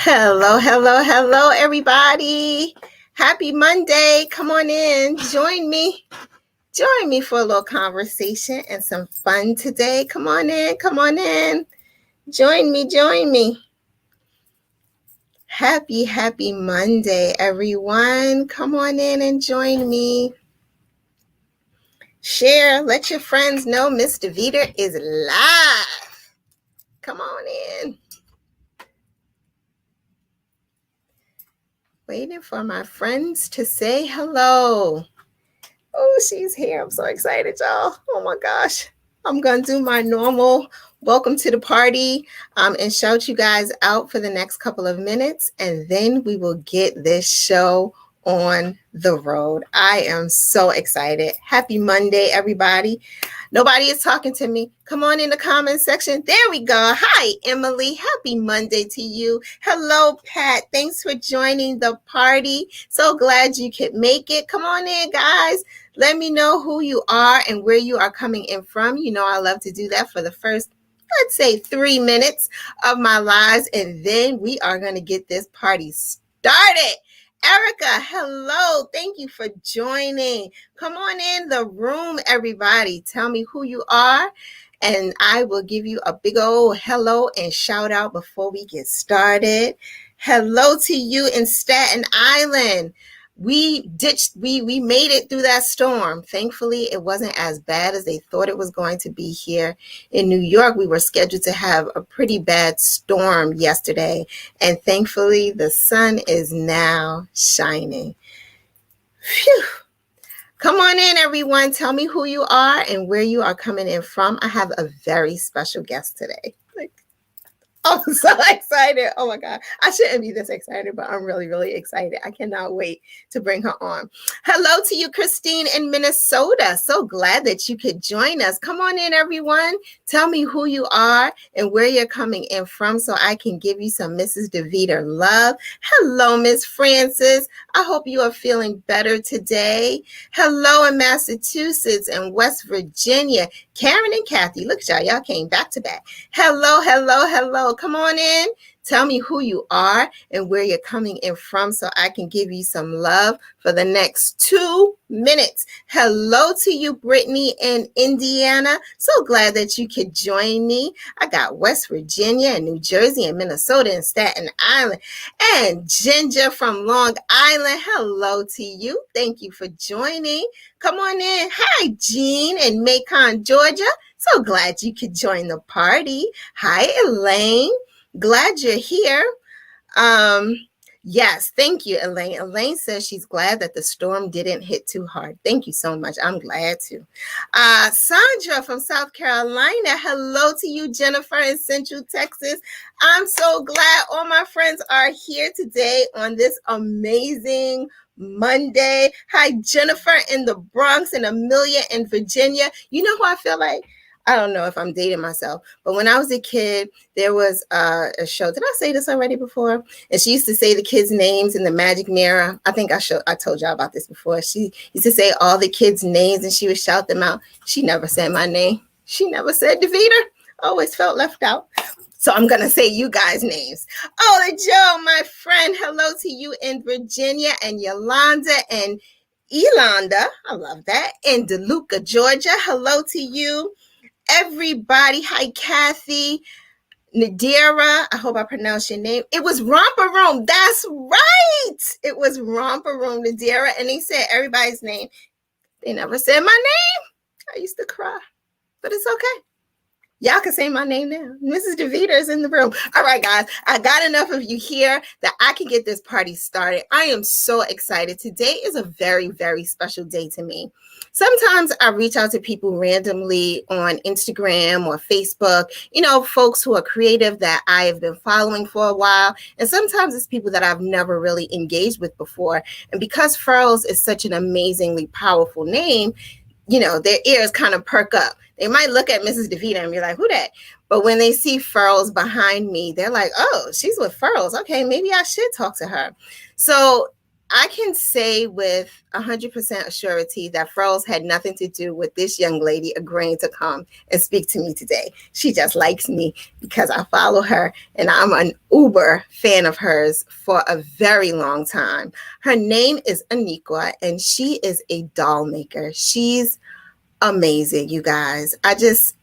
Hello, hello, hello, everybody. Happy Monday. Come on in. Join me. Join me for a little conversation and some fun today. Come on in. Come on in. Join me. Join me. Happy Monday, everyone. Come on in and join me. Share. Let your friends know Miss Deveter is live. Come on in. Waiting for my friends to say hello. Oh, she's here. I'm so excited, y'all. Oh my gosh. I'm going to do my normal welcome to the party and shout you guys out for the next couple of minutes. And then we will get this show on the road. I am so excited. Happy Monday, everybody. Nobody is talking to me. Come on in the comment section. There we go. Hi, Emily. Happy Monday to you. Hello, Pat. Thanks for joining the party. So glad you could make it. Come on in, guys. Let me know who you are and where you are coming in from. You know, I love to do that for the first, let's say, 3 minutes of my lives. And then we are going to get this party started. Erica, hello. Thank you for joining. Come on in the room, everybody. Tell me who you are, and I will give you a big old hello and shout out before we get started. Hello to you in Staten Island. We made it through that storm. Thankfully, it wasn't as bad as they thought it was going to be here in New York. We were scheduled to have a pretty bad storm yesterday, and thankfully, the sun is now shining. Phew. Come on in, everyone. Tell me who you are and where you are coming in from. I have a very special guest today. I'm so excited. Oh my God. I shouldn't be this excited, but I'm really, really excited. I cannot wait to bring her on. Hello to you, Christine in Minnesota. So glad that you could join us. Come on in, everyone. Tell me who you are and where you're coming in from so I can give you some Mrs. Deveter love. Hello, Miss Francis. I hope you are feeling better today. Hello in Massachusetts and West Virginia. Karen and Kathy, look at y'all. Y'all came back to back. Hello, hello, hello. Come on in. Tell me who you are and where you're coming in from so I can give you some love for the next 2 minutes. Hello to you, Brittany in Indiana. So glad that you could join me. I got West Virginia and New Jersey and Minnesota and Staten Island. And Ginger from Long Island. Hello to you. Thank you for joining. Come on in. Hi, Jean in Macon, Georgia. So glad you could join the party. Hi, Elaine. Glad you're here. Yes, thank you, Elaine. Elaine says she's glad that the storm didn't hit too hard. Thank you so much. I'm glad to. Sandra from South Carolina. Hello to you, Jennifer in Central Texas. I'm so glad all my friends are here today on this amazing Monday. Hi, Jennifer in the Bronx and Amelia in Virginia. You know who I feel like? I don't know if I'm dating myself, but when I was a kid, there was a show. Did I say this already before? And she used to say the kids' names in the magic mirror. I think I told y'all about this before. She used to say all the kids' names and she would shout them out. She never said my name. She never said Deveter. Always felt left out. So I'm going to say you guys' names. Oh, Joe, my friend. Hello to you in Virginia, and Yolanda and Elonda. I love that. In DeLuca, Georgia. Hello to you. Everybody. Hi, Kathy. Nadira. I hope I pronounced your name. It was Romper Room. That's right. It was Romper Room, Nadira. And they said everybody's name. They never said my name. I used to cry, but it's okay. Y'all can say my name now. Mrs. Deveter is in the room. All right, guys. I got enough of you here that I can get this party started. I am so excited. Today is a very, very special day to me. Sometimes I reach out to people randomly on Instagram or Facebook, you know, folks who are creative that I have been following for a while. And sometimes it's people that I've never really engaged with before. And because Furls is such an amazingly powerful name, you know, their ears kind of perk up. They might look at Mrs. Deveter and be like, who that? But when they see Furls behind me, they're like, oh, she's with Furls. Okay, maybe I should talk to her. So I can say with 100% surety that Furls had nothing to do with this young lady agreeing to come and speak to me today. She just likes me because I follow her and I'm an uber fan of hers for a very long time. Her name is Aniqua and she is a doll maker. She's amazing, you guys.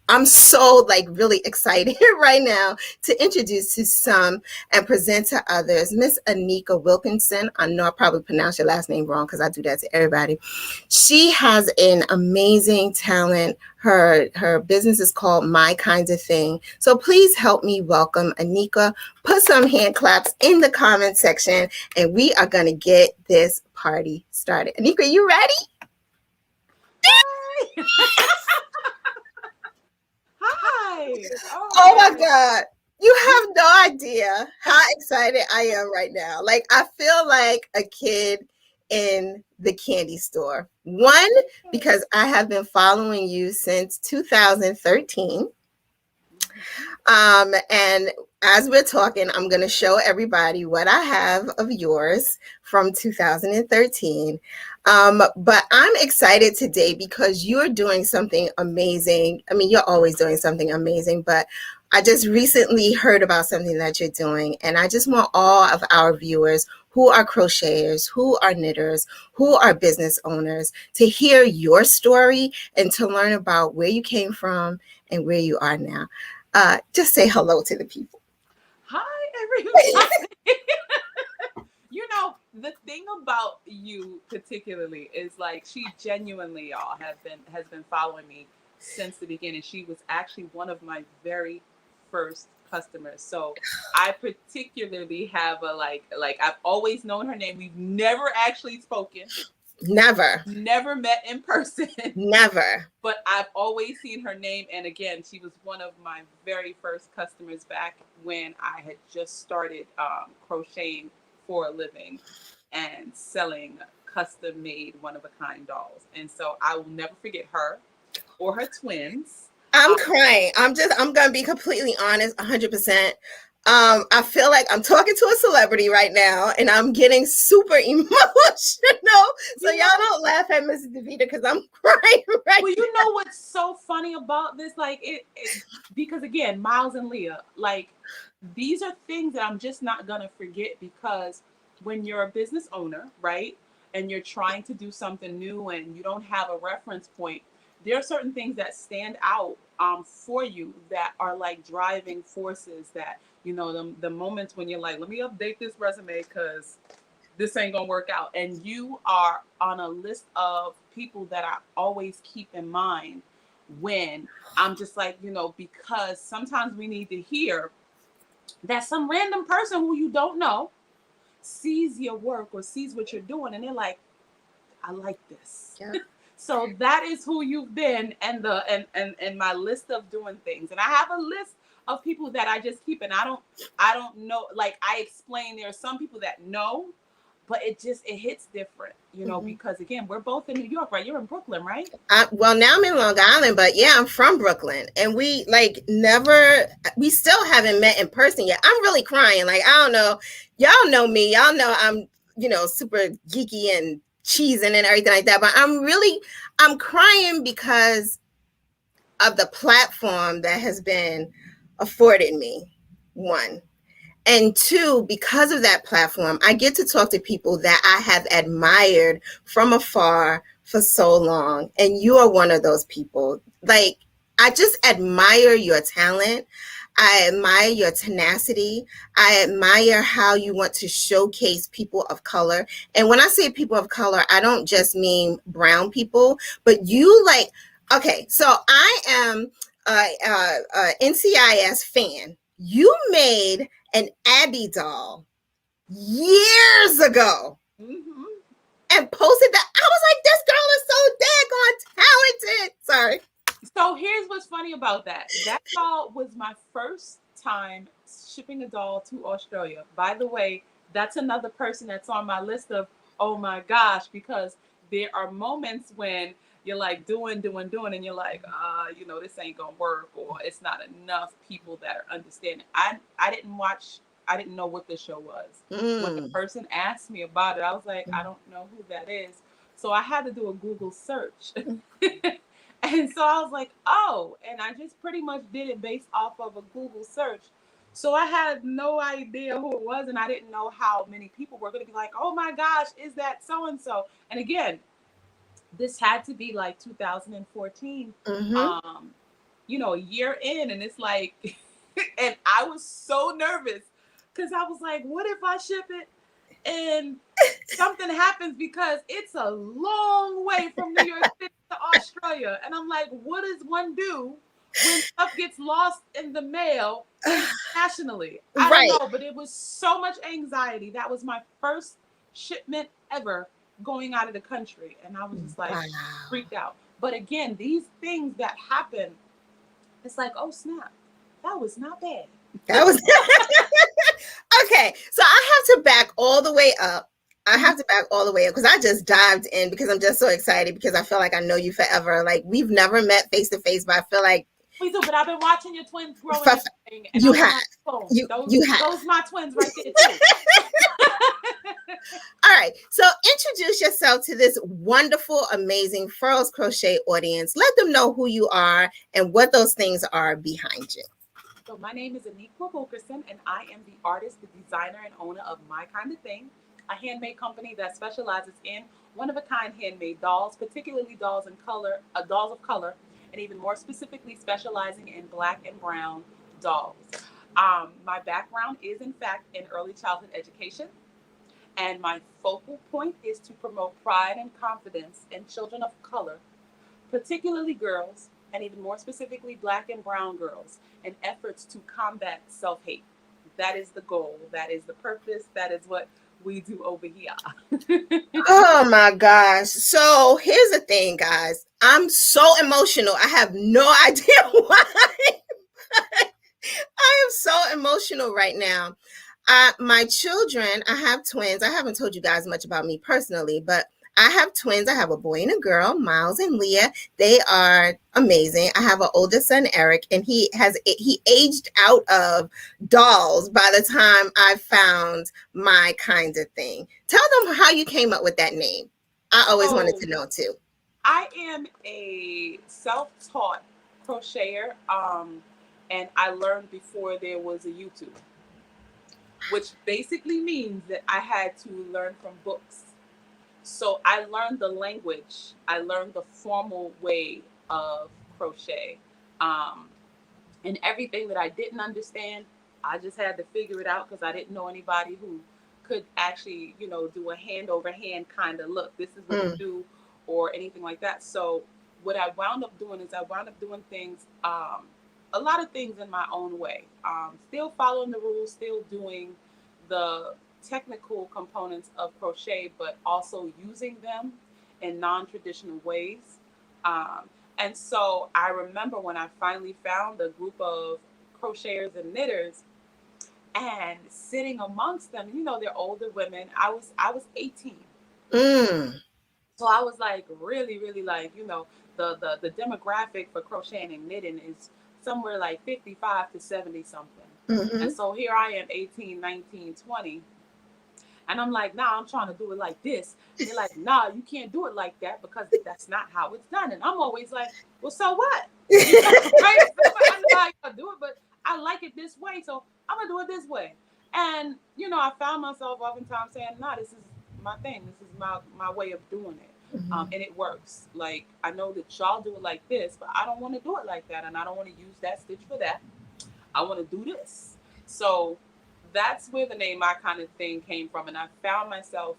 I'm so like really excited right now to introduce to some and present to others Miss Aniqua Wilkenson. I know I probably pronounced your last name wrong because I do that to everybody. She has an amazing talent. Her business is called My Kinds of Thing. So please help me welcome Aniqua. Put some hand claps in the comment section and we are going to get this party started. Aniqua, you ready? Hi. Oh my God. You have no idea how excited I am right now. Like, I feel like a kid in the candy store. One, because I have been following you since 2013. And as we're talking, I'm going to show everybody what I have of yours from 2013. But I'm excited today because you're doing something amazing. I mean, you're always doing something amazing, but I just recently heard about something that you're doing. And I just want all of our viewers who are crocheters, who are knitters, who are business owners to hear your story and to learn about where you came from and where you are now. Just say hello to the people. Hi, everybody. The thing about you particularly is like she genuinely, y'all, has been following me since the beginning. She was actually one of my very first customers. So I particularly have a like I've always known her name. We've never actually spoken. Never met in person. Never. But I've always seen her name. And again, she was one of my very first customers back when I had just started crocheting for a living and selling custom made one of a kind dolls. And so I will never forget her or her twins. I'm crying. I'm going to be completely honest, 100%. I feel like I'm talking to a celebrity right now and I'm getting super emotional. So y'all don't laugh at Mrs. Deveter because I'm crying right Well, you know what's so funny about this? Like it because again, Miles and Leah, like these are things that I'm just not going to forget because when you're a business owner, right? And you're trying to do something new and you don't have a reference point, there are certain things that stand out for you that are like driving forces that, the moments when you're like, let me update this resume because this ain't gonna work out. And you are on a list of people that I always keep in mind when I'm just like, because sometimes we need to hear that some random person who you don't know sees your work or sees what you're doing and they're like, I like this. Yeah. So that is who you've been and and my list of doing things. And I have a list of people that I just keep and I don't know, like I explained, there are some people that know, but it hits different, because again, we're both in New York, right? You're in Brooklyn, right? Well, now I'm in Long Island, but yeah, I'm from Brooklyn and we still haven't met in person yet. I'm really crying. Like, I don't know. Y'all know me. Y'all know I'm, super geeky and cheesing and everything like that. But I'm crying because of the platform that has been afforded me. One. And two, because of that platform, I get to talk to people that I have admired from afar for so long. And you are one of those people. Like, I just admire your talent. I admire your tenacity. I admire how you want to showcase people of color. And when I say people of color, I don't just mean brown people, but okay, so I am a NCIS fan. You made an Abby doll years ago and posted that. I was like, this girl is so daggone talented. Sorry. So here's what's funny about that. That doll was my first time shipping a doll to Australia. By the way, that's another person that's on my list of, oh my gosh, because there are moments when you're like doing, and you're like, this ain't gonna work, or it's not enough people that are understanding. I didn't watch I didn't know what the show was. When the Mm. person asked me about it, I was like, I don't know who that is. So I had to do a Google search. And so I was like, oh, and I just pretty much did it based off of a Google search. So I had no idea who it was, and I didn't know how many people were going to be like, oh my gosh, is that so and so? And again, this had to be like 2014, Mm-hmm. um, a year in, and it's like, and I was so nervous because I was like, what if I ship it and something happens, because it's a long way from New York City to Australia. And I'm like, what does one do when stuff gets lost in the mail internationally? I don't Right. know, but it was so much anxiety. That was my first shipment ever going out of the country. And I was just like Wow. freaked out. But again, these things that happen, it's like, oh snap, that was not bad. That was okay. So I have to back all the way up. I have to back all the way up because I just dived in because I'm just so excited because I feel like I know you forever. Like we've never met face to face, but I feel like We do, but I've been watching your twins grow and everything, and you I've been have. on the phone. You have. Those my twins right there too. All right. So introduce yourself to this wonderful, amazing Furls Crochet audience. Let them know who you are and what those things are behind you. So my name is Aniqua Wilkenson, and I am the artist, the designer, and owner of My Kind of Thing, a handmade company that specializes in one-of-a-kind handmade dolls, particularly dolls in color, dolls of color, and even more specifically specializing in black and brown dolls. My background is, in fact, in early childhood education, and my focal point is to promote pride and confidence in children of color, particularly girls, and even more specifically, black and brown girls, in efforts to combat self hate. That is the goal. That is the purpose. That is what we do over here. Oh my gosh. So here's the thing, guys. I'm so emotional. I have no idea why. I am so emotional right now. My children, I have twins. I haven't told you guys much about me personally, but I have twins. I have a boy and a girl, Miles and Leah. They are amazing. I have an older son, Eric, and he aged out of dolls by the time I found My Kind of Thing. Tell them how you came up with that name. I always wanted So to know too. I am a self-taught crocheter, and I learned before there was a YouTube, which basically means that I had to learn from books. So I learned the language. I learned the formal way of crochet. Um, and everything that I didn't understand, I just had to figure it out because I didn't know anybody who could actually, do a hand over hand kind of look. This is what you Mm, do, or anything like that. So what I wound up doing is I wound up doing things, a lot of things in my own way. Still following the rules, still doing the technical components of crochet, but also using them in non-traditional ways. Um, and so I remember when I finally found a group of crocheters and knitters and sitting amongst them, they're older women. I was 18. mm, So I was like really, really like, the demographic for crocheting and knitting is somewhere like 55 to 70 something. And mm-hmm. so here I am, 18, 19, 20. And I'm like, nah, I'm trying to do it like this. And they're like, nah, you can't do it like that because that's not how it's done. And I'm always like, well, so what? Right? So what? I know how you do it, but I like it this way. So I'm going to do it this way. And, I found myself oftentimes saying, nah, this is my thing. This is my way of doing it. Mm-hmm. And it works. Like, I know that y'all do it like this, but I don't want to do it like that. And I don't want to use that stitch for that. I want to do this. So that's where the name My Kind of Thing came from. And I found myself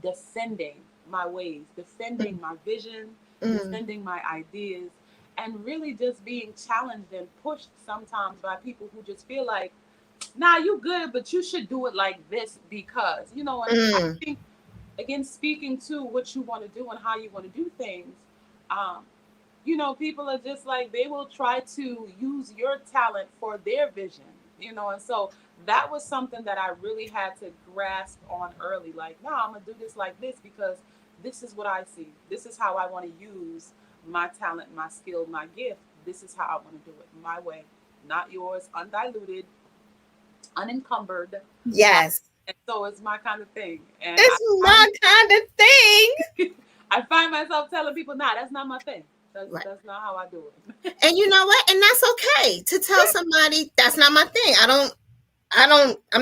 defending my ways, defending my vision, Mm-hmm. defending my ideas, and really just being challenged and pushed sometimes by people who just feel like, nah, you good, but you should do it like this because, and I Mm-hmm. think, again, speaking to what you want to do and how you want to do things, um, people are just like, they will try to use your talent for their vision, and so that was something that I really had to grasp on early. Like, no, I'm going to do this like this because this is what I see. This is how I want to use my talent, my skill, my gift. This is how I want to do it my way, not yours, undiluted, unencumbered. Yes. And so it's my kind of thing. And It's my kind of thing. I find myself telling people, nah, that's not my thing. Right. That's not how I do it. And you know what? And that's okay to tell somebody that's not my thing. I'm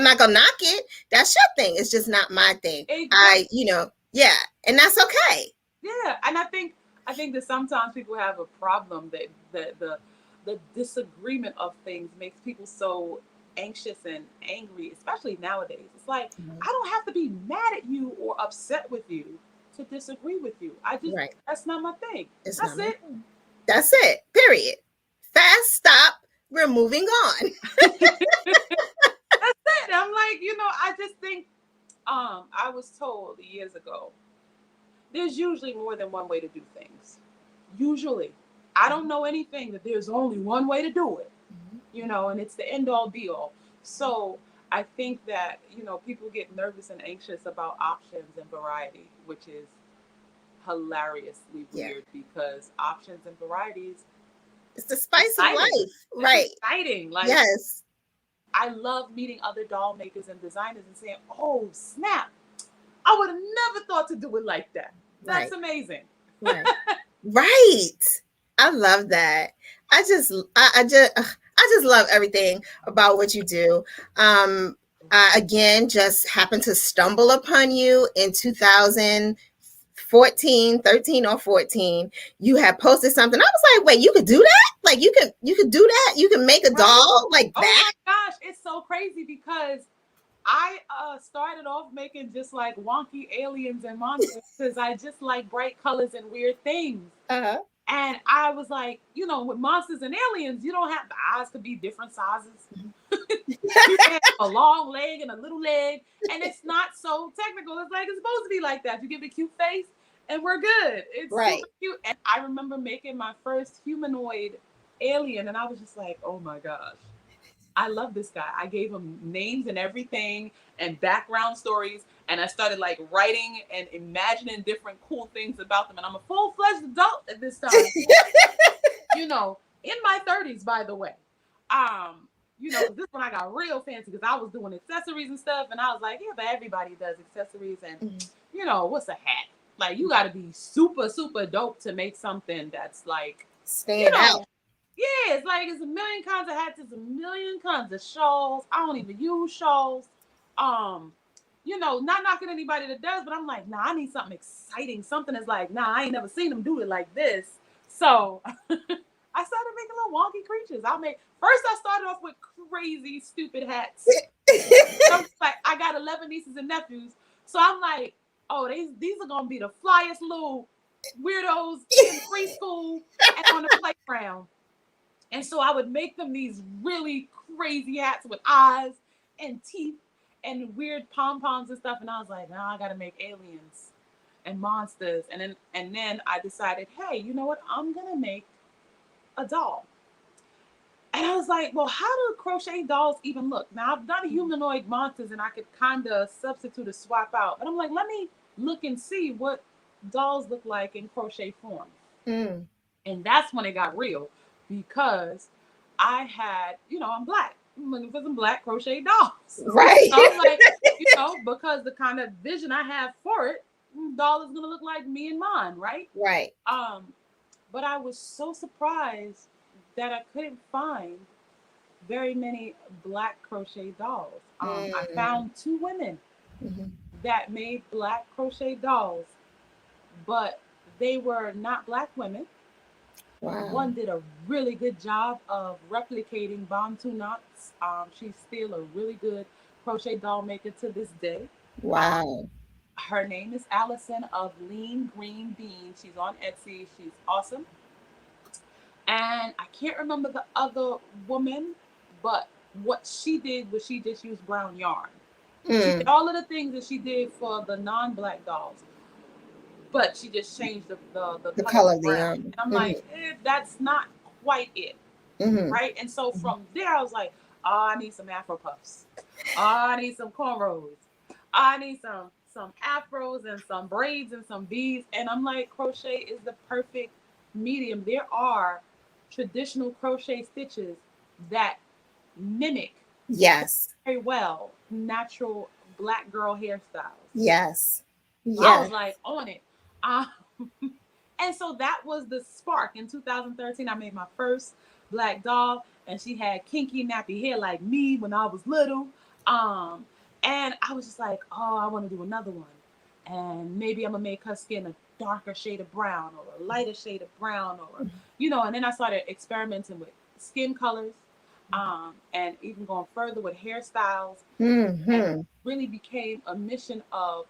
not gonna knock it. That's your thing. It's just not my thing. Exactly. Yeah. And that's okay. Yeah. And I think that sometimes people have a problem that the disagreement of things makes people so anxious and angry, especially nowadays. It's like, I don't have to be mad at you or upset with you to disagree with you. Right. That's not my thing. It's That's not it. That's it. Period. Fast stop. We're moving on. That's it. I'm like, I just think I was told years ago, there's usually more than one way to do things. Usually. I don't know anything that there's only one way to do it. And it's the end all be all. So I think that, people get nervous and anxious about options and variety, which is hilariously weird because options and varieties, it's the spice of life. It's right. Exciting. Like, yes. I love meeting other doll makers and designers and saying, oh, snap. I would have never thought to do it like that. That's amazing. Right. Right. I love that. I just love everything about what you do. I again just happened to stumble upon you in 2014, 13 or 14. You had posted something. I was like, wait, you could do that? Like you could do that? You can make a doll like that? Oh my gosh, it's so crazy because I started off making just like wonky aliens and monsters because I just like bright colors and weird things. Uh-huh. And I was like, with monsters and aliens, you don't have, the eyes could be different sizes. You can have a long leg and a little leg, and it's not so technical. It's like, it's supposed to be like that. You give it a cute face, and we're good. It's super cute. And I remember making my first humanoid alien, and I was just like, oh my gosh. I love this guy. I gave him names and everything and background stories. And I started like writing and imagining different cool things about them. And I'm a full-fledged adult at this time. In my 30s, by the way. This one I got real fancy because I was doing accessories and stuff. And I was like, yeah, but everybody does accessories. And, what's a hat? Like, you got to be super, super dope to make something that's like, stand out. Yeah, it's like it's a million kinds of hats, it's a million kinds of shawls. I don't even use shawls. Not knocking anybody that does, but I'm like, nah, I need something exciting. Something that's like, nah, I ain't never seen them do it like this. So I started making little wonky creatures. First I started off with crazy, stupid hats. I got 11 nieces and nephews. So I'm like, oh, these are gonna be the flyest little weirdos in preschool and on the playground. And so I would make them these really crazy hats with eyes and teeth and weird pom-poms and stuff. And I was like, I got to make aliens and monsters. And then I decided, hey, you know what? I'm going to make a doll. And I was like, well, how do crochet dolls even look? Now, I've done humanoid monsters and I could kind of substitute or swap out. But I'm like, let me look and see what dolls look like in crochet form. And that's when it got real. Because I had, I'm Black. I'm looking for some Black crochet dolls. Right. So I'm like, because the kind of vision I have for it, doll is going to look like me and mine, right? Right. But I was so surprised that I couldn't find very many Black crochet dolls. I found 2 women that made Black crochet dolls, but they were not Black women. Wow. One did a really good job of replicating Bantu knots. She's still a really good crochet doll maker to this day. Wow. Her name is Allison of Lean Green Bean. She's on Etsy. She's awesome. And I can't remember the other woman, but what she did was she just used brown yarn. She did all of the things that she did for the non-Black dolls. But she just changed the color of the yarn. And I'm like, that's not quite it. Right? And so from there, I was like, I need some Afro puffs. I need some cornrows. I need some afros and some braids and some beads. And I'm like, crochet is the perfect medium. There are traditional crochet stitches that mimic Yes. very well natural black girl hairstyles. Yes. So I was Yes. like on it. Um, and so that was the spark. In 2013, I made my first black doll, and she had kinky nappy hair like me when I was little. Um, and I was just like, oh, I want to do another one. And maybe I'm gonna make her skin a darker shade of brown or a lighter shade of brown, or and then I started experimenting with skin colors, and even going further with hairstyles, and Mm-hmm. really became a mission of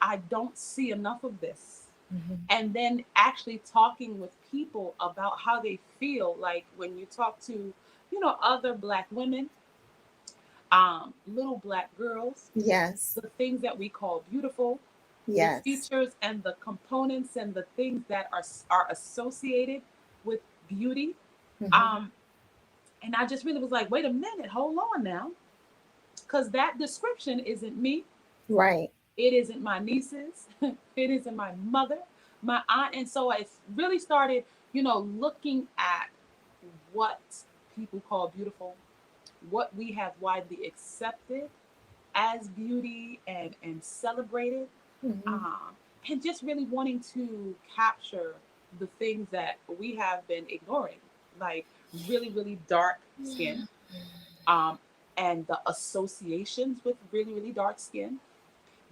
I don't see enough of this. And then actually talking with people about how they feel, like when you talk to, other black women, little black girls, Yes. the things that we call beautiful, the Yes. features and the components and the things that are associated with beauty. Mm-hmm. Um, and I just really was like, wait a minute, hold on now, because that description isn't me. Right. It isn't my nieces. It isn't my mother, my aunt. And so I really started, looking at what people call beautiful, what we have widely accepted as beauty and celebrated, Mm-hmm. um, and just really wanting to capture the things that we have been ignoring, like really, really dark skin, um, and the associations with really, really dark skin,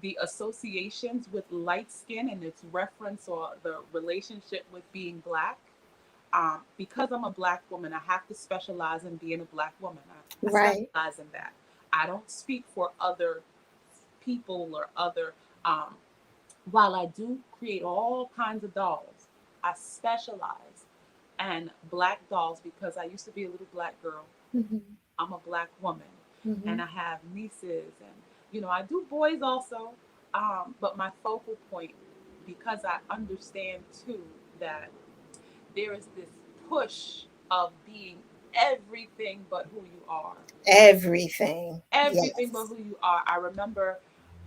the associations with light skin and its reference or the relationship with being black. Because I'm a black woman, I have to specialize in being a black woman. I Right. specialize in that. I don't speak for other people or other. Um, while I do create all kinds of dolls, I specialize in black dolls because I used to be a little black girl. Mm-hmm. I'm a black woman, Mm-hmm. and I have nieces, and I do boys also. But my focal point, because I understand too that there is this push of being everything but who you are. Everything. Everything but Yes. who you are. I remember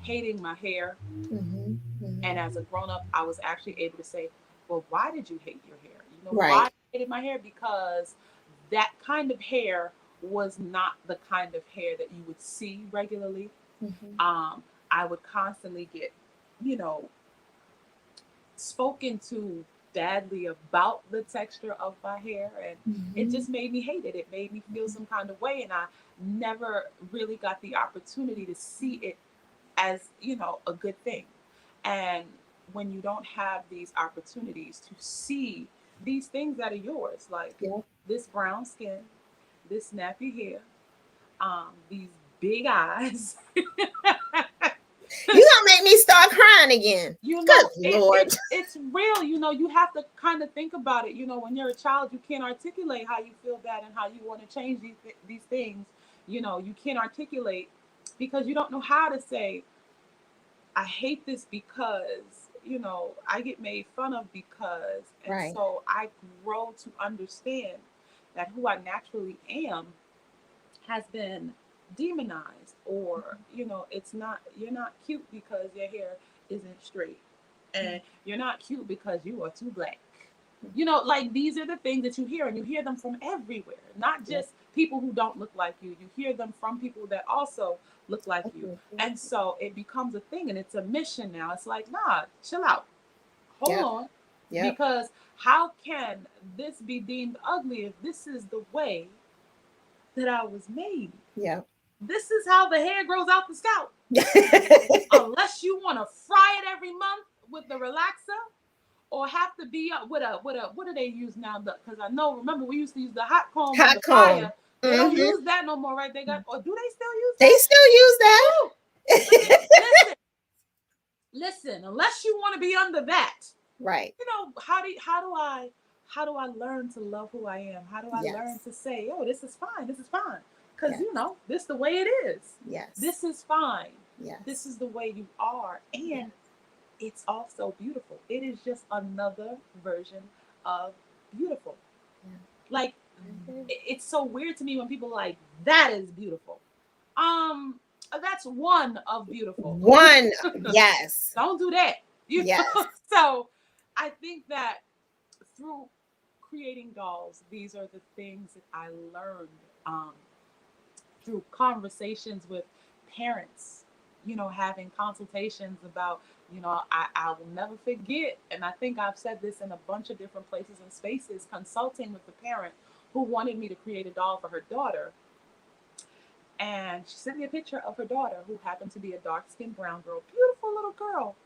hating my hair, Mm-hmm. and Mm-hmm. as a grown up, I was actually able to say, "Well, why did you hate your hair? Why Right. I hated my hair? Because that kind of hair was not the kind of hair that you would see regularly. Mm-hmm. Um, I would constantly get, you know, spoken to badly about the texture of my hair, and it Mm-hmm. just made me hate it. It made me feel some kind of way, and I never really got the opportunity to see it as a good thing. And when you don't have these opportunities to see these things that are yours, like Yep. this brown skin, this nappy hair, these big eyes, You gonna make me start crying again. Good Lord. it's real. You have to kind of think about it. When you're a child, you can't articulate how you feel that and how you want to change these things. You can't articulate because you don't know how to say, I hate this because, I get made fun of because. And Right. so I grow to understand that who I naturally am has been demonized, or it's not, you're not cute because your hair isn't straight, and you're not cute because you are too black. Like these are the things that you hear, and you hear them from everywhere, not Yep. just people who don't look like you hear them from people that also look like you. And so it becomes a thing, and it's a mission now. It's like, nah, chill out, hold Yep. on, Yep. because how can this be deemed ugly if this is the way that I was made? Yep. This is how the hair grows out the scalp. Unless you want to fry it every month with the relaxer, or have to be with a what do they use now? Because I know, remember, we used to use the hot comb and Hot the comb. fire. They don't Mm-hmm. use that no more, right? They got, or do they still use They that? still use that. Woo! Listen, listen. Unless you want to be under that, Right. how do I learn to love who I am? How do I learn Yes. to say, oh, this is fine, this is fine, because Yes. this the way it is. Yes. This is fine. This Yes. is the way you are, Yes. and it's also beautiful. It is just another version of beautiful. Yeah. Like, Mhm. it's so weird to me when people are like, that is beautiful. That's one of beautiful. One. Yes. Don't do that. Yes. So I think that through creating dolls, these are the things that I learned. Um, through conversations with parents, having consultations about, I will never forget, and I think I've said this in a bunch of different places and spaces, consulting with the parent who wanted me to create a doll for her daughter. And she sent me a picture of her daughter, who happened to be a dark skinned brown girl, beautiful little girl.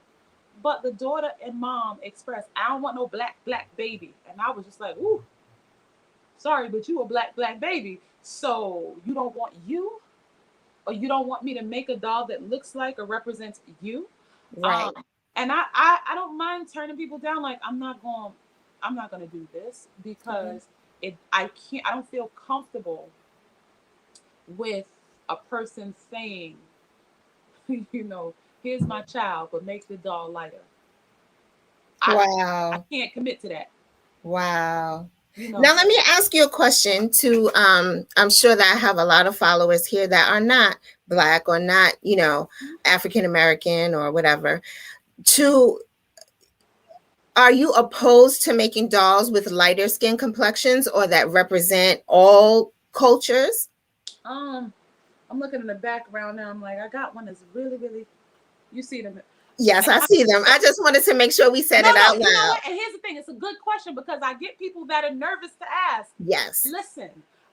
But the daughter and mom expressed, I don't want no black baby. And I was just like, ooh, sorry, but you a black baby. So you don't want you? Or you don't want me to make a doll that looks like or represents you? Right. And I don't mind turning people down. Like, I'm not gonna do this because I don't feel comfortable with a person saying, here's my child, but make the doll lighter. I Wow. can't commit to that. Wow. Now let me ask you a question to I'm sure that I have a lot of followers here that are not Black or not, African American or whatever. Are you opposed to making dolls with lighter skin complexions or that represent all cultures? I'm looking in the background now. I'm like, I got one that's really, really. You see them? Yes, I see them. I just wanted to make sure we said it out loud. You know what? And here's the thing: it's a good question because I get people that are nervous to ask. Yes. Listen,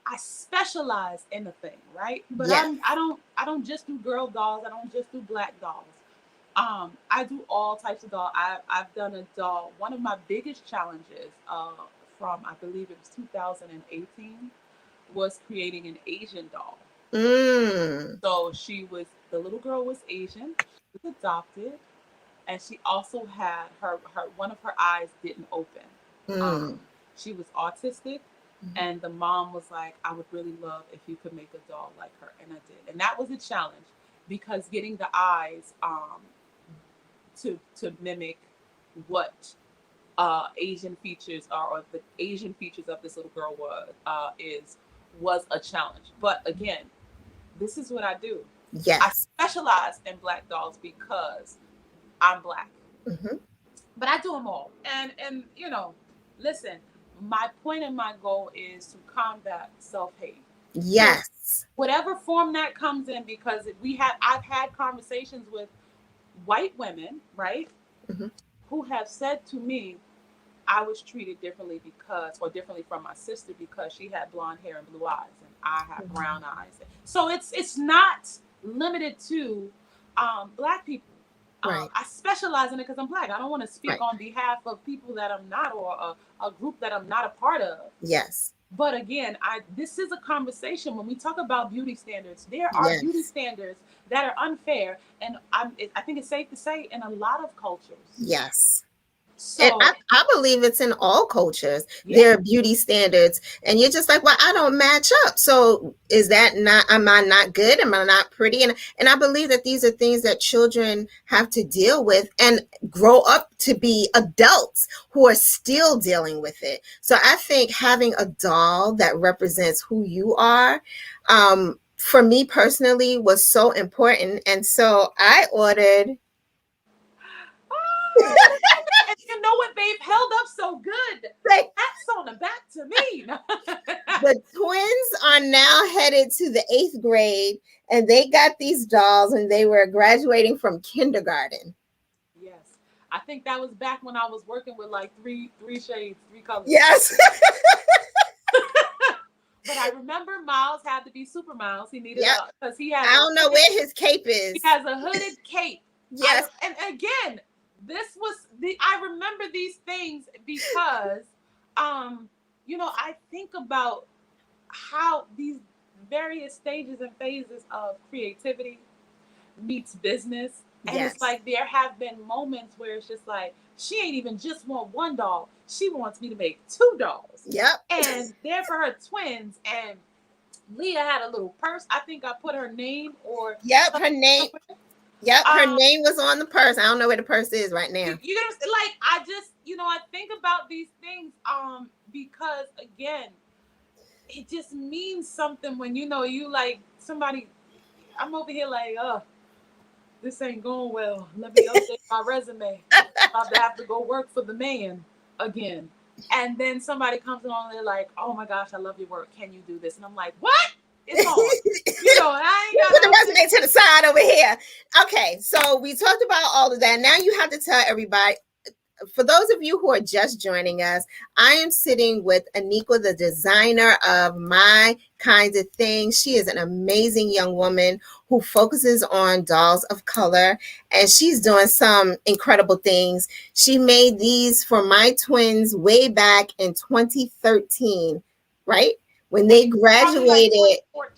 I specialize in a thing, right? But yes. I don't just do girl dolls. I don't just do Black dolls. I do all types of dolls. I've done a doll. One of my biggest challenges, from I believe it was 2018, was creating an Asian doll. So the little girl was Asian. She was adopted, and she also had her one of her eyes didn't open. She was autistic, and the mom was like, I would really love if you could make a doll like her, and I did. And that was a challenge because getting the eyes to mimic what Asian features are, or the Asian features of this little girl was a challenge. But again, this is what I do. Yes. I specialize in Black dolls because I'm Black. But I do them all. And listen, my point and my goal is to combat self-hate. Yes. So whatever form that comes in, because I've had conversations with white women, right, who have said to me, I was treated differently differently from my sister because she had blonde hair and blue eyes, and I have brown eyes. So it's not limited to Black people. Right. I specialize in it because I'm Black. I don't want to speak on behalf of people that I'm not, or a group that I'm not a part of. Yes. But again, this is a conversation. When we talk about beauty standards, there are beauty standards that are unfair, and I think it's safe to say in a lot of cultures. Yes. So, and I believe it's in all cultures. There are beauty standards, and you're just like, well, I don't match up. So am I not good? Am I not pretty? And I believe that these are things that children have to deal with and grow up to be adults who are still dealing with it. So I think having a doll that represents who you are, for me personally, was so important. And so I ordered. And you know what? They've held up so good. That's on the back to me. The twins are now headed to the 8th grade, and they got these dolls, and they were graduating from kindergarten. Yes. I think that was back when I was working with like three shades, 3 colors. Yes. But I remember Miles had to be Super Miles. He needed because he has. I don't know where his cape is. He has a hooded cape. Yes. And again, I remember these things because, I think about how these various stages and phases of creativity meets business. And it's like there have been moments where it's just like, she ain't even just want one doll. She wants me to make 2 dolls. Yep. And they're for her twins. And Leah had a little purse. I think I put her name or... Yep, her name... Yep, her name was on the purse. I don't know where the purse is right now. You know, like, I just, I think about these things because, again, it just means something when, you like somebody, I'm over here like, this ain't going well. Let me update my resume. I'm about to have to go work for the man again. And then somebody comes along and they're like, oh my gosh, I love your work. Can you do this? And I'm like, what? It's on. it to the side over here. Okay, so we talked about all of that. Now you have to tell everybody. For those of you who are just joining us, I am sitting with Aniqua, the designer of My Kinds of Things. She is an amazing young woman who focuses on dolls of color, and she's doing some incredible things. She made these for my twins way back in 2013, right? When they graduated. Like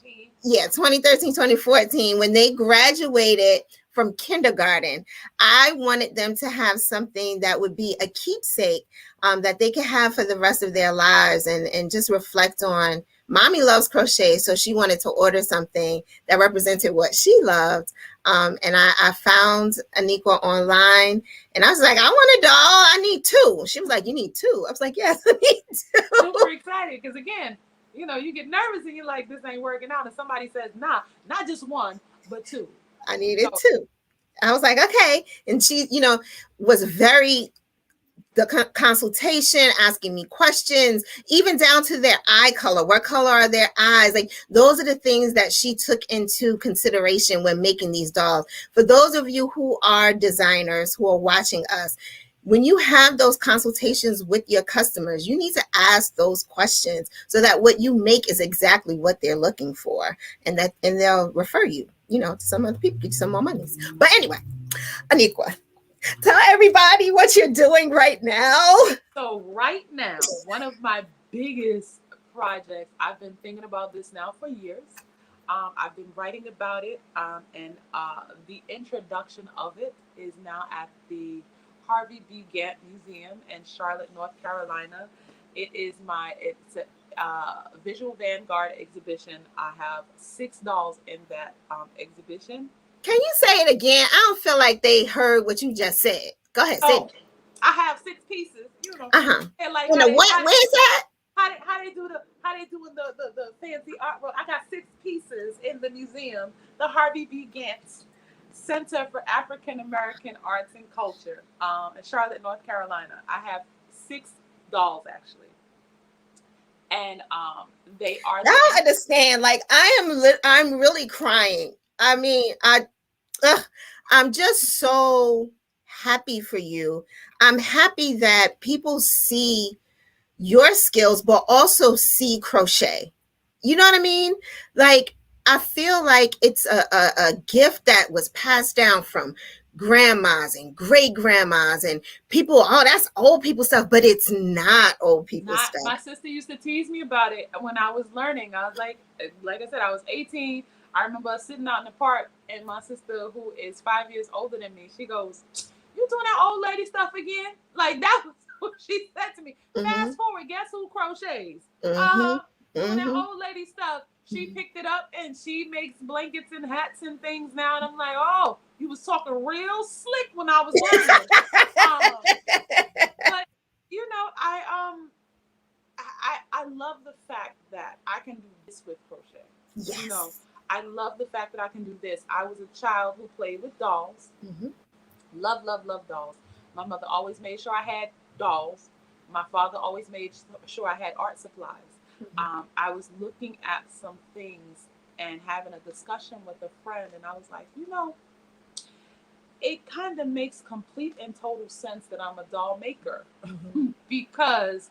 2013, 2014, when they graduated from kindergarten. I wanted them to have something that would be a keepsake that they could have for the rest of their lives and just reflect on. Mommy loves crochet, so she wanted to order something that represented what she loved. And I found Aniqua online, and I was like, I want a doll. I need two. She was like, you need two? I was like, yes, I need two. Super excited because, again, you get nervous and you're like, this ain't working out. And somebody says, nah, not just one, but two. I needed two. I was like, okay. And she, was very, the consultation, asking me questions, even down to their eye color. What color are their eyes? Like, those are the things that she took into consideration when making these dolls. For those of you who are designers who are watching us, when you have those consultations with your customers, you need to ask those questions so that what you make is exactly what they're looking for, and they'll refer you, to some other people, get you some more monies. But anyway, Aniqua, tell everybody what you're doing right now. So right now, one of my biggest projects, I've been thinking about this now for years. I've been writing about it, and the introduction of it is now at the Harvey B. Gantt Museum in Charlotte, North Carolina. It's a visual vanguard exhibition. I have 6 dolls in that exhibition. Can you say it again? I don't feel like they heard what you just said. Go ahead, say it. I have 6 pieces. And like where's that? How they doing the fancy artwork? I got 6 pieces in the museum. The Harvey B. Gantt Center for African American Arts and Culture in Charlotte, North Carolina. I have 6 dolls actually, and they are. I don't understand. Like, I'm really crying. I mean, I'm just so happy for you. I'm happy that people see your skills, but also see crochet. You know what I mean? Like, I feel like it's a gift that was passed down from grandmas and great grandmas and people. Oh, that's old people stuff, but it's not old people stuff. My sister used to tease me about it when I was learning. I was like I said, I was 18. I remember sitting out in the park, and my sister, who is 5 years older than me, she goes, "You doing that old lady stuff again?" Like, that was what she said to me. Fast forward, guess who crochets? Doing that old lady stuff. She picked it up and she makes blankets and hats and things now. And I'm like, oh, you was talking real slick when I was learning. But I love the fact that I can do this with crochet. Yes. I love the fact that I can do this. I was a child who played with dolls. Love, love, love dolls. My mother always made sure I had dolls. My father always made sure I had art supplies. I was looking at some things and having a discussion with a friend, and I was like, it kind of makes complete and total sense that I'm a doll maker because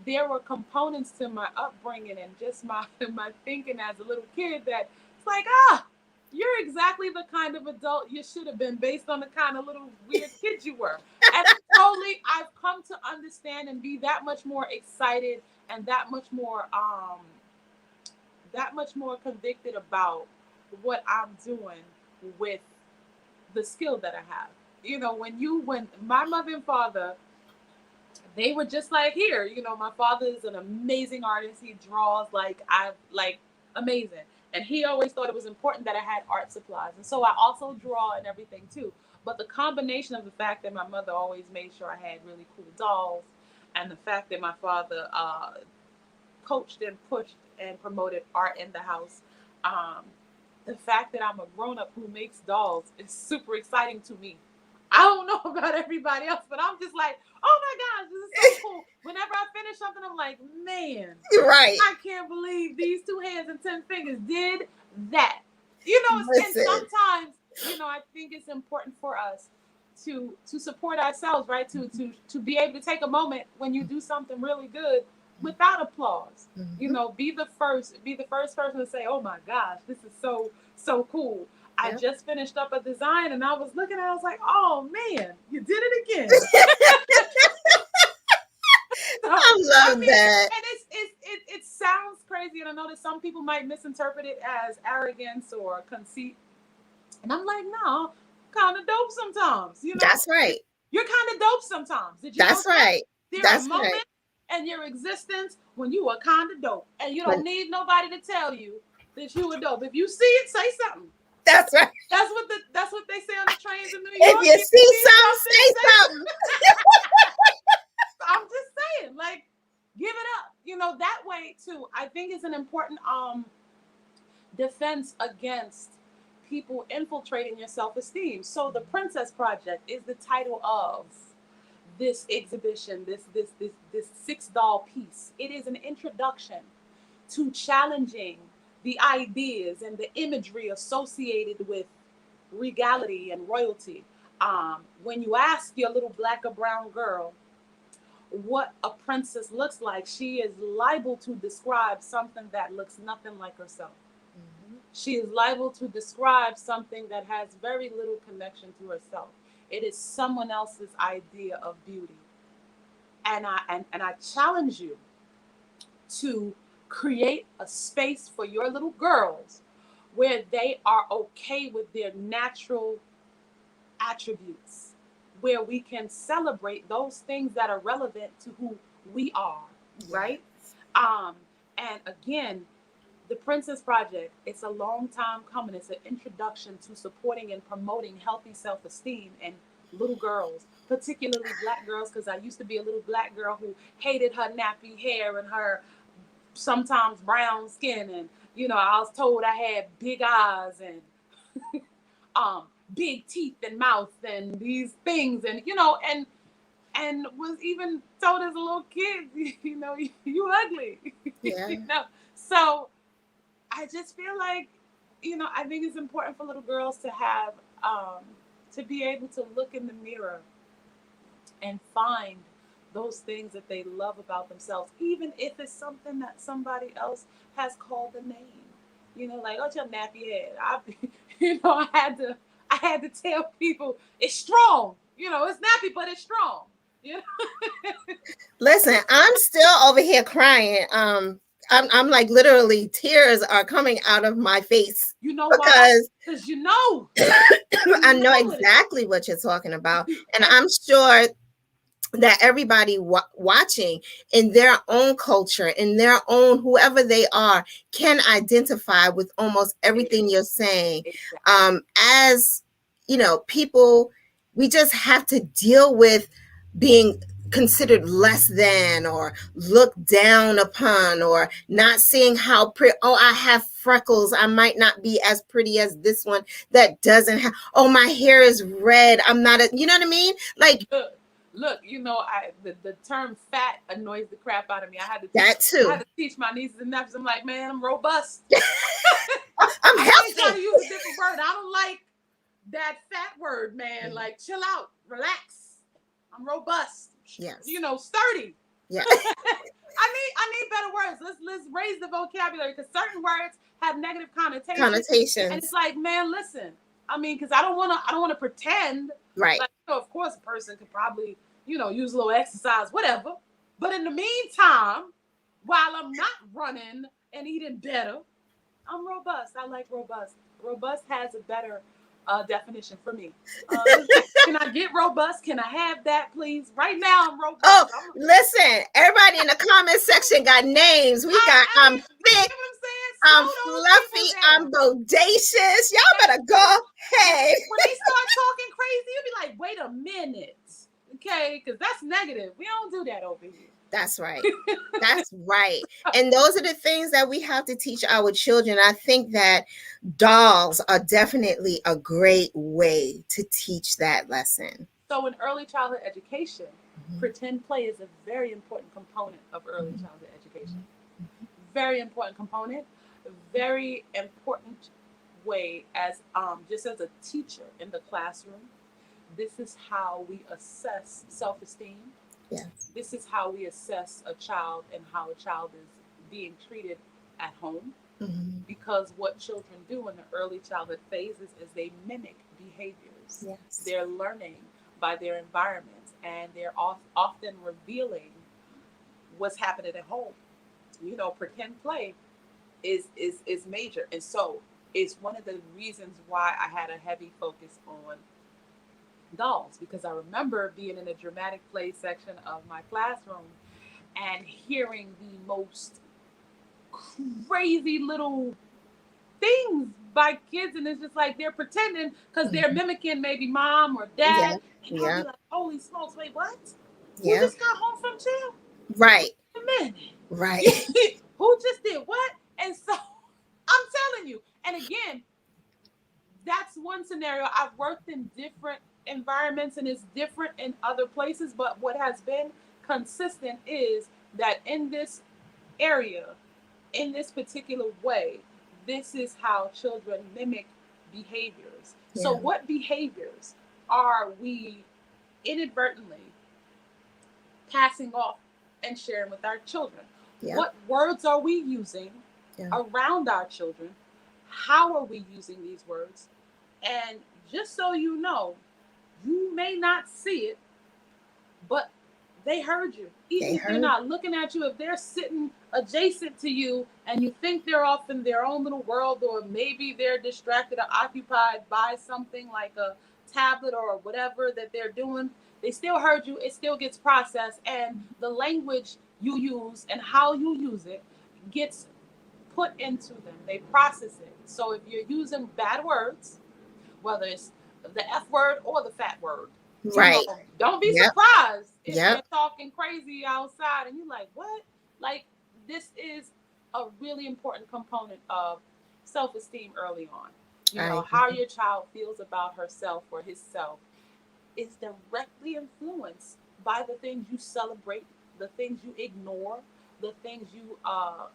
there were components to my upbringing and just my thinking as a little kid that it's like, you're exactly the kind of adult you should have been based on the kind of little weird kid you were. And totally, I've come to understand and be that much more excited and that much more convicted about what I'm doing with the skill that I have. When my mother and father, they were just like, here, my father is an amazing artist. He draws amazing. And he always thought it was important that I had art supplies. And so I also draw and everything too. But the combination of the fact that my mother always made sure I had really cool dolls, and the fact that my father coached and pushed and promoted art in the house, the fact that I'm a grown-up who makes dolls is super exciting to me. I don't know about everybody else, but I'm just like, oh my gosh, this is so cool. Whenever I finish something, I'm like, man, right. I can't believe these 2 hands and 10 fingers did that. And Listen. sometimes, I think it's important for us to support ourselves, right? To be able to take a moment when you do something really good without applause. Be the first person to say, "Oh my gosh, this is so cool." I Yep. just finished up a design and I was looking at it, I was like, "Oh man, you did it again." So, I I love mean, that. and it sounds crazy, and I know that some people might misinterpret it as arrogance or conceit, and I'm like, no, kind of dope sometimes. That's right. You're kind of dope sometimes. Did you know That's that? right. There are That's right. moments in your existence when you are kind of dope, and you don't When, need nobody to tell you that you are dope. If you see it, say something. that's right. That's what they say on the trains in New If York. you If you see see something, something, say say something. something. I'm just saying, like, give it up. That way too. I think it's an important defense against people infiltrating your self-esteem. So the Princess Project is the title of this exhibition, this six doll piece. It is an introduction to challenging the ideas and the imagery associated with regality and royalty. When you ask your little black or brown girl what a princess looks like, she is liable to describe something that looks nothing like herself. Mm-hmm. She is liable to describe something that has very little connection to herself. It is someone else's idea of beauty. And I challenge you to create a space for your little girls where they are okay with their natural attributes, where we can celebrate those things that are relevant to who we are, right? Um, and again, the Princess Project, it's a long time coming. It's an introduction to supporting and promoting healthy self-esteem in little girls, particularly black girls, because I used to be a little black girl who hated her nappy hair and her sometimes brown skin, and I was told I had big eyes and big teeth and mouth and these things, and was even told as a little kid, you ugly. Yeah. So I just feel like, I think it's important for little girls to have, to be able to look in the mirror and find those things that they love about themselves, even if it's something that somebody else has called a name. Like, oh, your nappy head. I had to tell people it's strong. It's nappy, but it's strong. You know? Listen, I'm still over here crying. I'm like literally tears are coming out of my face You know why? because Because I know exactly what you're talking about, and I'm sure that everybody watching in their own culture, in their own whoever they are, can identify with almost everything you're saying. As people, we just have to deal with being considered less than or looked down upon or not seeing how pretty. Oh, I have freckles, I might not be as pretty as this one that doesn't have. Oh, my hair is red, I'm not you know what I mean? Like, look, the term fat annoys the crap out of me. I had to teach my nieces and nephews. I'm like, man, I'm robust. I'm healthy. I try to use a different word. I don't like that fat word, man. Like, chill out, relax. I'm robust. Yes. Sturdy. Yeah. I need better words. Let's raise the vocabulary, because certain words have negative connotations. And it's like, man, listen. I mean, because I don't want to pretend. Right. Like, of course, a person could probably, use a little exercise, whatever. But in the meantime, while I'm not running and eating better, I'm robust. I like robust. Robust has a better definition for me. Can I get robust? Can I have that, please? Right now, I'm robust. Oh, listen, everybody in the comment section got names. We got I'm thick, I'm fluffy, I'm bodacious. Y'all better go. Hey. When they start talking crazy, you'll be like, wait a minute. Okay, because that's negative. We don't do that over here. That's right. That's right. And those are the things that we have to teach our children. I think that dolls are definitely a great way to teach that lesson. So in early childhood education, pretend play is a very important component of early childhood education. Very important component. Very important way as just as a teacher in the classroom. This is how we assess self-esteem. Yes. This is how we assess a child and how a child is being treated at home. Mm-hmm. Because what children do in the early childhood phases is they mimic behaviors. Yes. They're learning by their environment, and they're often revealing what's happening at home. You know, pretend play is major, and so it's one of the reasons why I had a heavy focus on dolls, because I remember being in the dramatic play section of my classroom and hearing the most crazy little things by kids, and it's just like they're pretending because they're mimicking maybe mom or dad, and I'll be like, holy smokes, wait, what? Who just got home from jail? Right. A minute. Right. Who just did what? And so I'm telling you, and again, that's one scenario. I've worked in different environments and it's different in other places, but what has been consistent is that in this area, in this particular way, this is how children mimic behaviors. Yeah. So what behaviors are we inadvertently passing off and sharing with our children? Yeah. What words are we using around our children? How are we using these words? And just so you know, you may not see it, but they heard you. Even if they're not looking at you, if they're sitting adjacent to you and you think they're off in their own little world, or maybe they're distracted or occupied by something like a tablet or whatever that they're doing, they still heard you. It still gets processed, and the language you use and how you use it gets put into them. They process it. So if you're using bad words, whether it's the F word or the fat word, right? Don't be surprised if they're talking crazy outside and you're like, what? Like, this is a really important component of self-esteem early on. You know, how your child feels about herself or himself is directly influenced by the things you celebrate, the things you ignore, the things you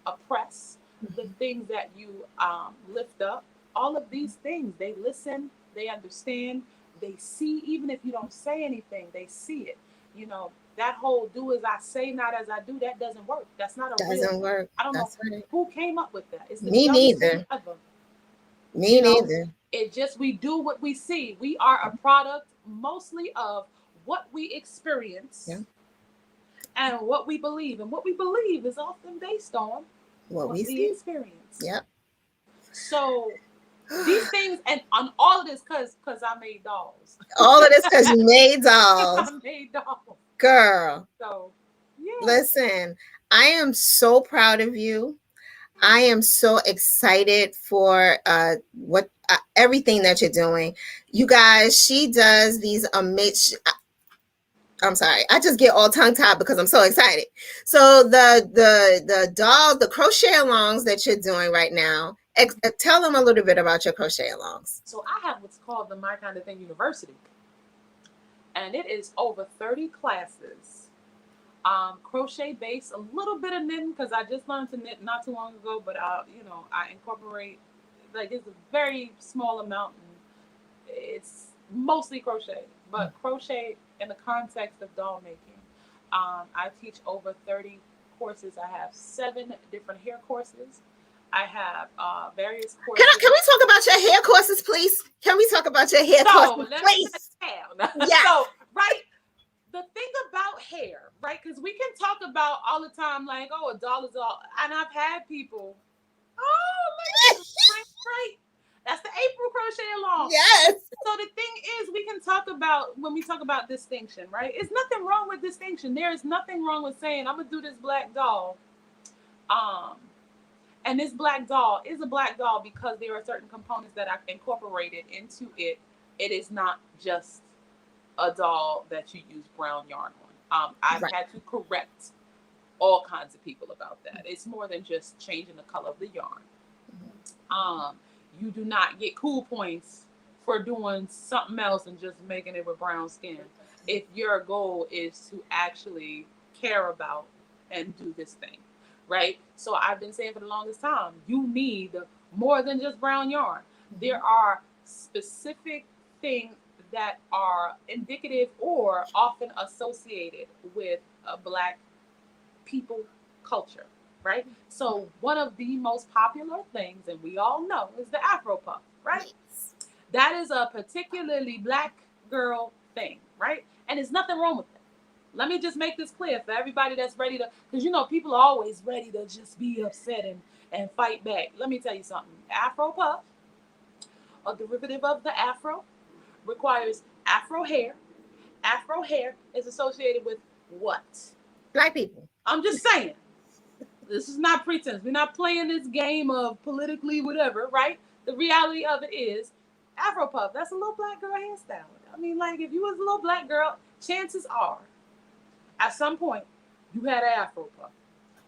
oppress, the things that you lift up. All of these things, they listen, they understand, they see. Even if you don't say anything, they see it. You know, that whole do as I say, not as I do, that doesn't work. That's not a real work. I don't know who came up with that. It's the Me neither. Ever. Me neither. It just, we do what we see. We are a product mostly of what we experience and what we believe. And what we believe is often based on what we experience. Yep. So these things, and on all of this, because I made dolls. All of this because you made dolls. I made dolls. Girl. So, yeah. Listen, I am so proud of you. I am so excited for everything that you're doing. You guys, she does these amazing. I'm sorry, I just get all tongue tied because I'm so excited. So the doll, the crochet alongs that you're doing right now, tell them a little bit about your crochet alongs. So I have what's called the My Kind of Thing University, and it is over 30 classes, crochet based, a little bit of knitting because I just learned to knit not too long ago, but I incorporate, like, it's a very small amount, and it's mostly crochet, but crochet in the context of doll making. I teach over 30 courses. I have 7 different hair courses. I have various courses. Can we talk about your hair courses, please? Can we talk about your hair courses, please? Yeah. So, right, the thing about hair, right, because we can talk about all the time, like, oh, a doll is all, and I've had people, oh, right. That's the April crochet along. Yes. So the thing is, we can talk about, when we talk about distinction, right? It's nothing wrong with distinction. There is nothing wrong with saying, I'm going to do this black doll. And this black doll is a black doll because there are certain components that I've incorporated into it. It is not just a doll that you use brown yarn on. I've had to correct all kinds of people about that. It's more than just changing the color of the yarn. You do not get cool points for doing something else and just making it with brown skin. If your goal is to actually care about and do this thing, right? So I've been saying for the longest time, you need more than just brown yarn. There are specific things that are indicative or often associated with a Black people culture, right? So one of the most popular things, and we all know, is the Afro puff, right? Yes. That is a particularly Black girl thing, right? And there's nothing wrong with it. Let me just make this clear for everybody that's ready to, because people are always ready to just be upset and fight back. Let me tell you something. Afro puff, a derivative of the Afro, requires Afro hair. Afro hair is associated with what? Black people. I'm just saying. This is not pretense. We're not playing this game of politically whatever, right? The reality of it is, Afro puff, that's a little Black girl hairstyle. I mean, like, if you was a little Black girl, chances are, at some point, you had an Afro puff.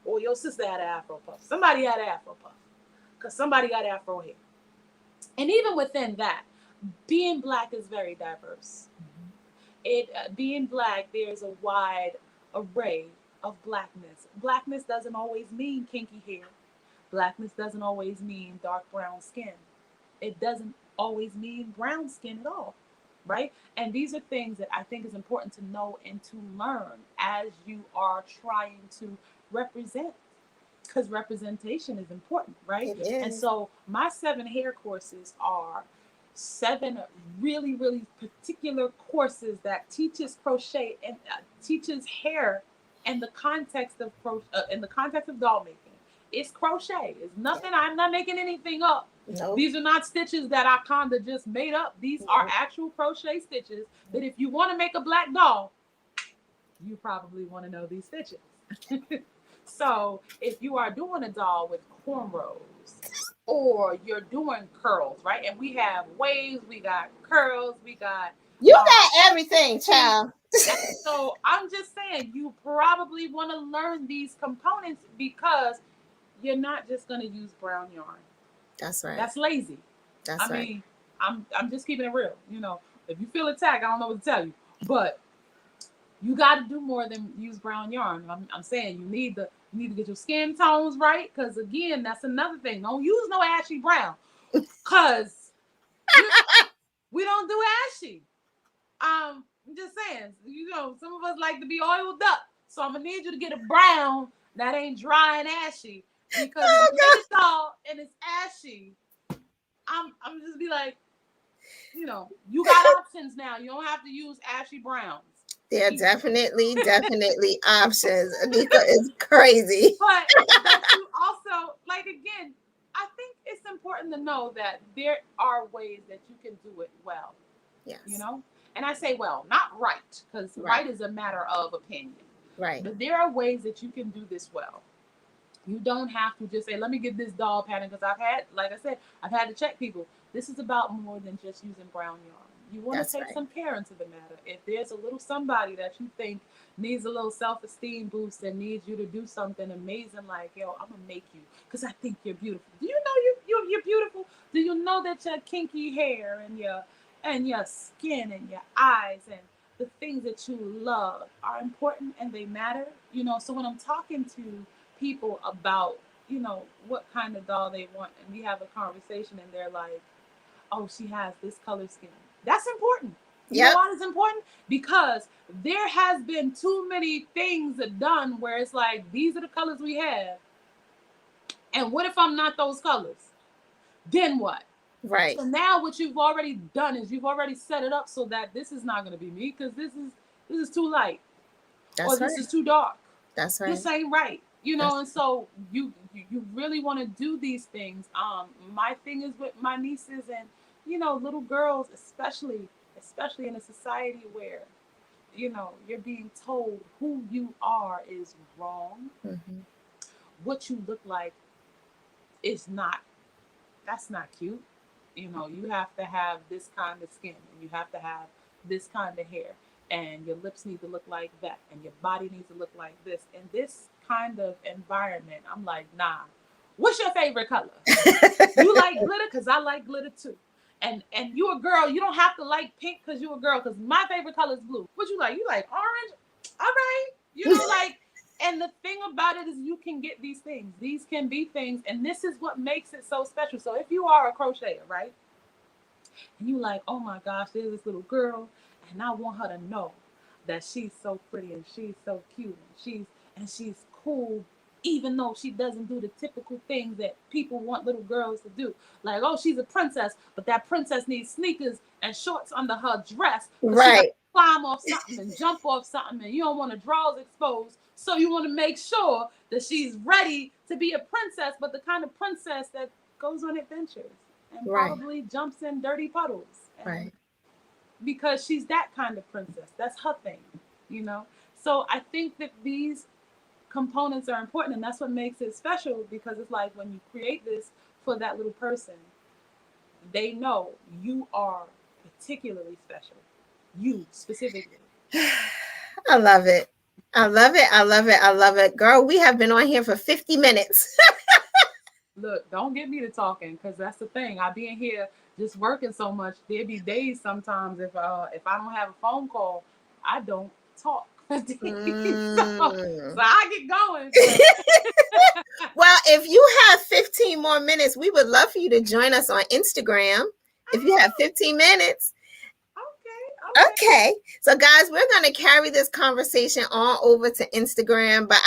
Or your sister had an Afro puff. Somebody had an Afro puff. Because somebody got Afro hair. And even within that, being Black is very diverse. Being Black, there's a wide array of Blackness. Blackness doesn't always mean kinky hair. Blackness doesn't always mean dark brown skin. It doesn't always mean brown skin at all, right? And these are things that I think is important to know and to learn as you are trying to represent, because representation is important, right? It is. And so my 7 hair courses are 7 really, really particular courses that teaches crochet and teaches hair in the context of in the context of doll making. It's crochet. It's nothing. I'm not making anything up. Nope. These are not stitches that I kind of just made up. These are actual crochet stitches that if you want to make a Black doll, you probably want to know these stitches. So if you are doing a doll with cornrows or you're doing curls, right? And we have waves, we got curls, we got... You got everything, child. So I'm just saying, you probably want to learn these components because you're not just going to use brown yarn. That's right. That's lazy. That's right. I mean, I'm just keeping it real. If you feel attacked, I don't know what to tell you. But you got to do more than use brown yarn. I'm saying you need to get your skin tones right, because again, that's another thing. Don't use no ashy brown, because we don't do ashy. I'm just saying, some of us like to be oiled up, so I'm gonna need you to get a brown that ain't dry and ashy, because if you get it all and it's ashy, I'm just be like, you got options now. You don't have to use ashy browns. There are definitely options. Aniqua is crazy. But you also, like, again, I think it's important to know that there are ways that you can do it well. Yes. And I say well, not right, because right is a matter of opinion. Right. But there are ways that you can do this well. You don't have to just say, let me get this doll pattern, because I've had to check people. This is about more than just using brown yarn. You want to take some care into the matter. If there's a little somebody that you think needs a little self-esteem boost and needs you to do something amazing, like, yo, I'm going to make you because I think you're beautiful. Do you know you're beautiful? Do you know that your kinky hair and your skin and your eyes and the things that you love are important and they matter? So when I'm talking to people about, what kind of doll they want, and we have a conversation and they're like, oh, she has this color skin. That's important. You know why it's important? Because there has been too many things done where it's like, these are the colors we have. And what if I'm not those colors? Then what? Right. So now what you've already done is you've already set it up so that this is not going to be me, because this is too light. That's this is too dark. That's right. This ain't right. And so you really want to do these things. My thing is with my nieces and little girls, especially in a society where, you're being told who you are is wrong. Mm-hmm. What you look like is that's not cute. You have to have this kind of skin, and you have to have this kind of hair, and your lips need to look like that, and your body needs to look like this. In this kind of environment, I'm like, nah. What's your favorite color? You like glitter? Because I like glitter too. And you a girl, you don't have to like pink because you a girl, because my favorite color is blue. What you like? You like orange? All right. And the thing about it is you can get these things. These can be things, and this is what makes it so special. So if you are a crocheter, right? and you like, oh my gosh, there's this little girl, and I want her to know that she's so pretty and she's so cute and she's cool, even though she doesn't do the typical things that people want little girls to do. Like, oh, she's a princess, but that princess needs sneakers and shorts under her dress. Right. Climb off something and jump off something, and you don't want her drawers exposed, so you want to make sure that she's ready to be a princess, but the kind of princess that goes on adventures and probably jumps in dirty puddles. Right. Because she's that kind of princess. That's her thing, you know? So I think that these components are important, and that's what makes it special, because it's like when you create this for that little person, they know you are particularly special. You specifically. I love it. I love it. I love it. I love it. Girl, we have been on here for 50 minutes. Look, don't get me to talking, because that's the thing. I be in here just working so much. There be days sometimes if I don't have a phone call, I don't talk. So I get going. Well, if you have 15 more minutes, we would love for you to join us on Instagram. If you have 15 minutes. Okay. So guys, we're going to carry this conversation on over to Instagram, but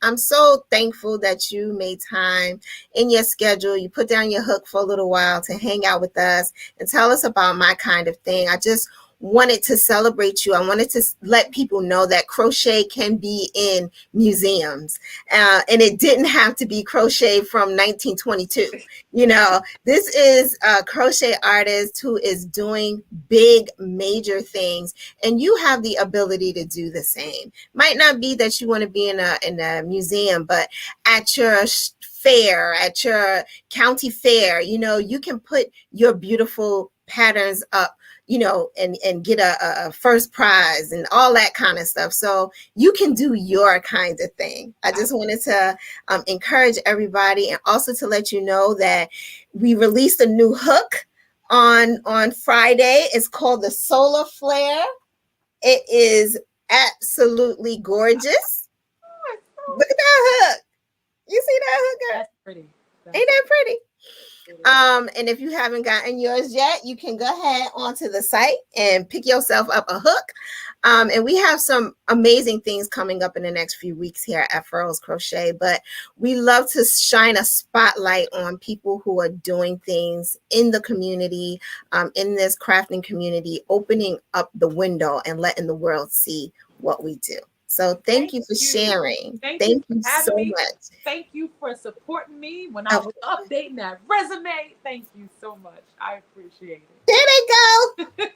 I'm so thankful that you made time in your schedule. You put down your hook for a little while to hang out with us and tell us about My Kind of Thing. I just wanted to celebrate you. I wanted to let people know that crochet can be in museums, and it didn't have to be crochet from 1922. You know, this is a crochet artist who is doing big, major things, and you have the ability to do the same. Might not be that you want to be in a museum, but at your fair, at your county fair, you know, you can put your beautiful patterns up, you know, and get a first prize and all that kind of stuff. So you can do your kind of thing. I just wanted to encourage everybody, and also to let you know that we released a new hook on Friday. It's called the Solar Flare. It is absolutely gorgeous. Look at that hook. You see that hook? That's pretty. Ain't that pretty? And if you haven't gotten yours yet, you can go ahead onto the site and pick yourself up a hook. And we have some amazing things coming up in the next few weeks here at Furls Crochet, but we love to shine a spotlight on people who are doing things in the community, in this crafting community, opening up the window and letting the world see what we do. So thank you for sharing. Thank you so much. Thank you for supporting me when I was updating that resume. Thank you so much. I appreciate it. There they go.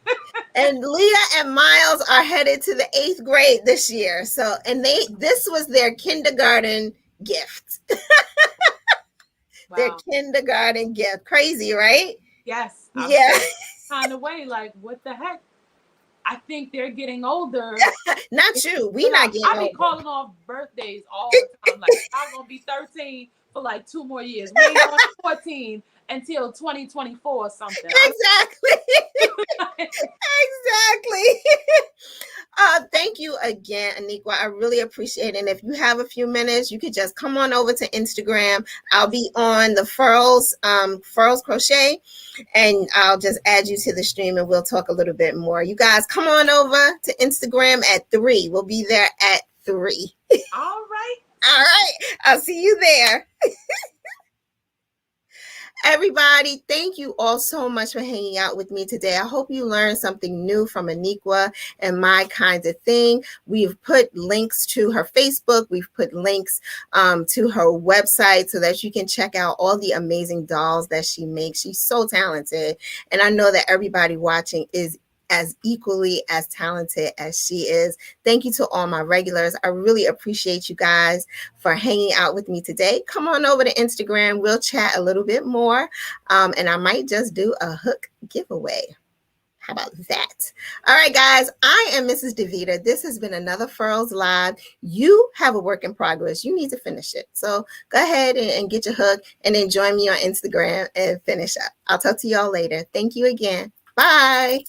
And Leah and Miles are headed to the 8th grade this year. So, and this was their kindergarten gift. Wow. Their kindergarten gift. Crazy, right? Yes. Yeah. Kind of way, like, what the heck? I think they're getting older. Not you. We not getting older. I be calling off birthdays all the time. Like, I'm going to be 13 for like 2 more years. We ain't going 14 until 2024 or something. Exactly. Exactly. Thank you again, Aniqua. I really appreciate it. And if you have a few minutes, you could just come on over to Instagram. I'll be on the Furls Crochet, and I'll just add you to the stream and we'll talk a little bit more. You guys come on over to Instagram at 3. We'll be there at 3. All right. All right. I'll see you there. Everybody, thank you all so much for hanging out with me today. I hope you learned something new from Aniqua and My Kind of Thing. We've put links to her Facebook. We've put links to her website so that you can check out all the amazing dolls that she makes. She's so talented. And I know that everybody watching is as equally as talented as she is. Thank you to all my regulars. I really appreciate you guys for hanging out with me today. Come on over to Instagram. We'll chat a little bit more. And I might just do a hook giveaway. How about that? All right, guys, I am Mrs. Deveter. This has been another Furls Live. You have a work in progress. You need to finish it. So go ahead and get your hook, and then join me on Instagram and finish up. I'll talk to y'all later. Thank you again. Bye.